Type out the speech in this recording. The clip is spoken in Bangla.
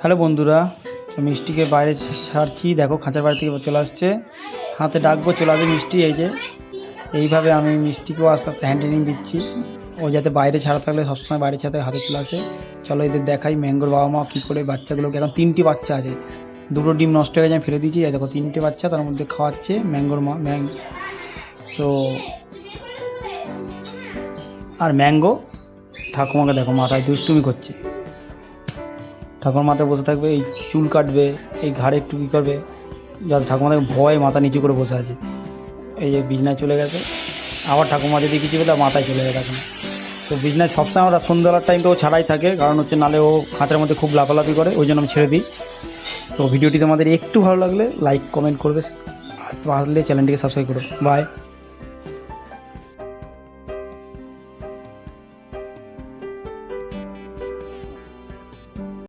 হ্যালো বন্ধুরা, তো মিষ্টিকে বাইরে ছাড়ছি। দেখো খাঁচার বাইরে থেকে চলে আসছে, হাতে ডাকবো চলে আসবে মিষ্টি। এই যে এইভাবে আমি মিষ্টিকেও আস্তে আস্তে হ্যান্ড ট্রেনিং দিচ্ছি, ও যাতে বাইরে ছাড়া থাকলে সবসময় বাইরে ছাড়া হাতে চলে আসে। চলো এদের দেখাই ম্যাঙ্গোর বাবা মা কী করে বাচ্চাগুলোকে, এখন 3টি বাচ্চা আছে, 2টো ডিম নষ্ট হয়ে গেছে আমি ফেলে দিয়েছি। দেখো 3টে বাচ্চা, তার মধ্যে খাওয়াচ্ছে ম্যাঙ্গোর মা তো আর ম্যাঙ্গো ঠাকুমাকে দেখো মাথায় দুষ্টুমি করছে, ঠাকুমার মাথায় বসে থাকবে, এই চুল কাটবে, এই ঘাড়ে একটু কী করবে, যাতে ঠাকুমা ভয় মাথা নিচু করে বসে আছে। এই যে বিছনায় চলে গেছে, আবার ঠাকুমা যদি কিছু বলে মাথায় চলে গেছে এখন। তো বিছনায় সবসময় আমরা সন্ধ্যাবেলার টাইমটা ও ছাড়াই থাকে, কারণ হচ্ছে নালে ও খাঁচার মধ্যে খুব লাফালাফি করে, ওই জন্য আমি ছেড়ে দিই। তো ভিডিওটি তোমাদের একটু ভালো লাগলে লাইক কমেন্ট করবে, আর পারলে চ্যানেলটিকে সাবস্ক্রাইব করো। বাই।